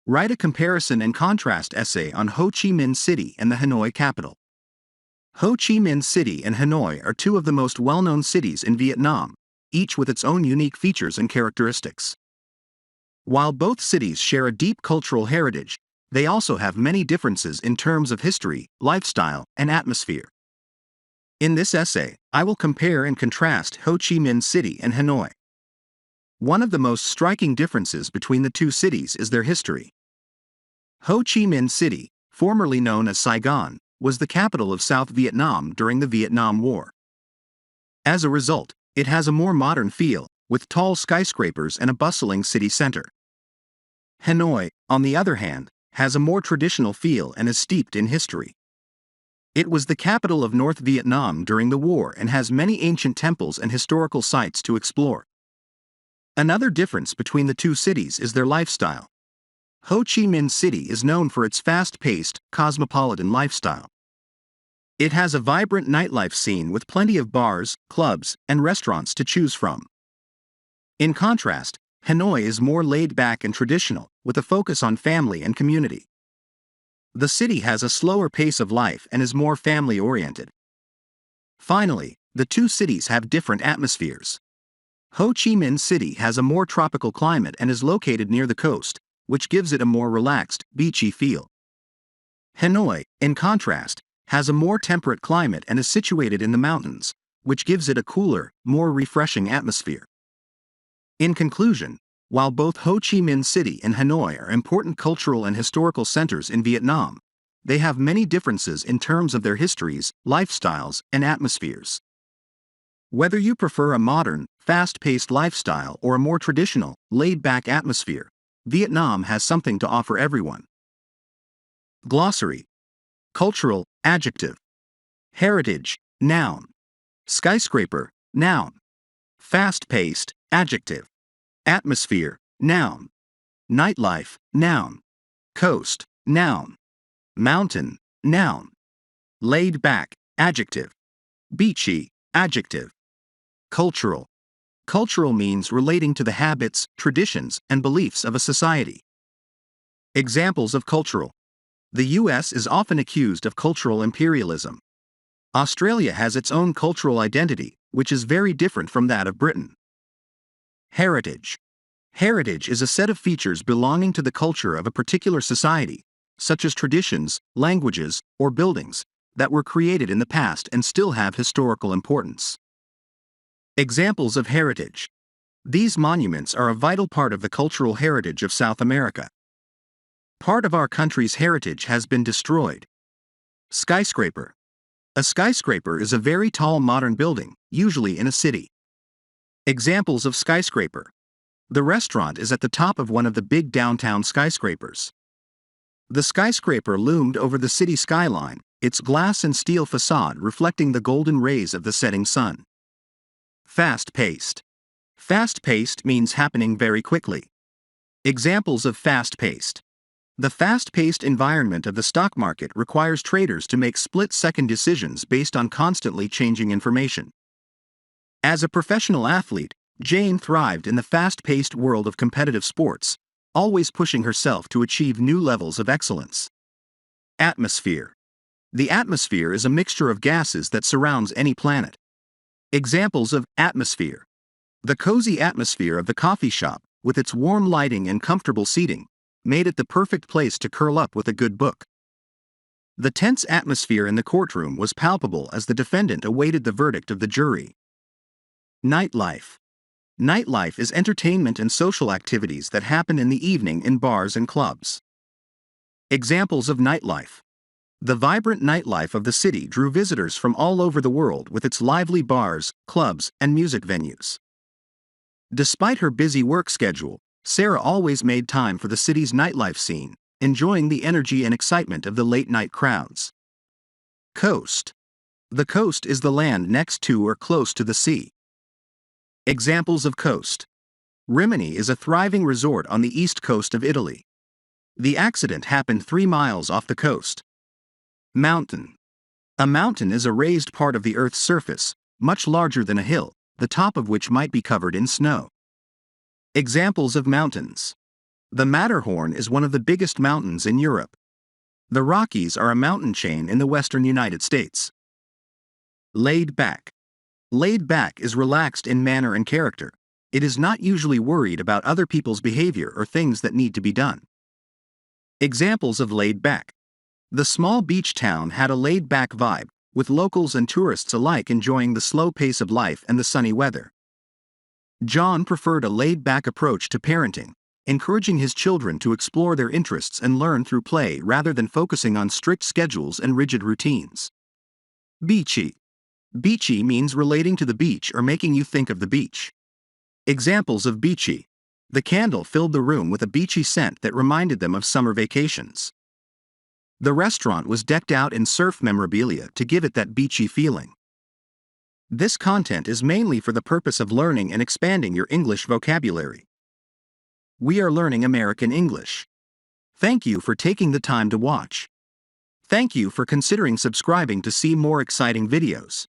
Write a comparison and contrast essay on Ho Chi Minh City and the Hanoi capital. Ho Chi Minh City and Hanoi are two of the most well-known cities in Vietnam, each with its own unique features and characteristics. While both cities share a deep cultural heritage, they also have many differences in terms of history, lifestyle, and atmosphere. In this essay, I will compare and contrast Ho Chi Minh City and Hanoi. One of the most striking differences between the two cities is their history. Ho Chi Minh City, formerly known as Saigon, was the capital of South Vietnam during the Vietnam War. As a result, it has a more modern feel, with tall skyscrapers and a bustling city center. Hanoi, on the other hand, has a more traditional feel and is steeped in history. It was the capital of North Vietnam during the war and has many ancient temples and historical sites to explore. Another difference between the two cities is their lifestyle. Ho Chi Minh City is known for its fast-paced, cosmopolitan lifestyle. It has a vibrant nightlife scene with plenty of bars, clubs, and restaurants to choose from. In contrast, Hanoi is more laid-back and traditional, with a focus on family and community. The city has a slower pace of life and is more family-oriented. Finally, the two cities have different atmospheres. Ho Chi Minh City has a more tropical climate and is located near the coast, which gives it a more relaxed, beachy feel. Hanoi, in contrast, has a more temperate climate and is situated in the mountains, which gives it a cooler, more refreshing atmosphere. In conclusion, while both Ho Chi Minh City and Hanoi are important cultural and historical centers in Vietnam, they have many differences in terms of their histories, lifestyles, and atmospheres. Whether you prefer a modern, fast-paced lifestyle or a more traditional, laid-back atmosphere, Vietnam has something to offer everyone. Glossary. Cultural, adjective. Heritage, noun. Skyscraper, noun. Fast-paced, adjective. Atmosphere, noun. Nightlife, noun. Coast, noun. Mountain, noun. Laid back, adjective. Beachy, adjective. Cultural. Cultural means relating to the habits, traditions, and beliefs of a society. Examples of cultural. The U.S. is often accused of cultural imperialism. Australia has its own cultural identity, which is very different from that of Britain. Heritage. Heritage is a set of features belonging to the culture of a particular society, such as traditions, languages, or buildings, that were created in the past and still have historical importance. Examples of heritage. These monuments are a vital part of the cultural heritage of South America. Part of our country's heritage has been destroyed. Skyscraper. A skyscraper is a very tall modern building, usually in a city. Examples of skyscraper. The restaurant is at the top of one of the big downtown skyscrapers. The skyscraper loomed over the city skyline, its glass and steel facade reflecting the golden rays of the setting sun. Fast-paced. Fast-paced means happening very quickly. Examples of fast-paced. The fast-paced environment of the stock market requires traders to make split-second decisions based on constantly changing information. As a professional athlete, Jane thrived in the fast-paced world of competitive sports, always pushing herself to achieve new levels of excellence. Atmosphere. The atmosphere is a mixture of gases that surrounds any planet. Examples of atmosphere. The cozy atmosphere of the coffee shop, with its warm lighting and comfortable seating, made it the perfect place to curl up with a good book. The tense atmosphere in the courtroom was palpable as the defendant awaited the verdict of the jury. Nightlife. Nightlife is entertainment and social activities that happen in the evening in bars and clubs. Examples of nightlife. The vibrant nightlife of the city drew visitors from all over the world with its lively bars, clubs, and music venues. Despite her busy work schedule, Sarah always made time for the city's nightlife scene, enjoying the energy and excitement of the late-night crowds. Coast. The coast is the land next to or close to the sea. Examples of coast. Rimini is a thriving resort on the east coast of Italy. The accident happened 3 miles off the coast. Mountain. A mountain is a raised part of the Earth's surface, much larger than a hill, the top of which might be covered in snow. Examples of mountains. The Matterhorn is one of the biggest mountains in Europe. The Rockies are a mountain chain in the western United States. Laid back. Laid back is relaxed in manner and character. It is not usually worried about other people's behavior or things that need to be done. Examples of laid back. The small beach town had a laid back vibe, with locals and tourists alike enjoying the slow pace of life and the sunny weather. John preferred a laid back approach to parenting, encouraging his children to explore their interests and learn through play rather than focusing on strict schedules and rigid routines. Beachy. Beachy means relating to the beach or making you think of the beach. Examples of beachy. The candle filled the room with a beachy scent that reminded them of summer vacations. The restaurant was decked out in surf memorabilia to give it that beachy feeling. This content is mainly for the purpose of learning and expanding your English vocabulary. We are learning American English. Thank you for taking the time to watch. Thank you for considering subscribing to see more exciting videos.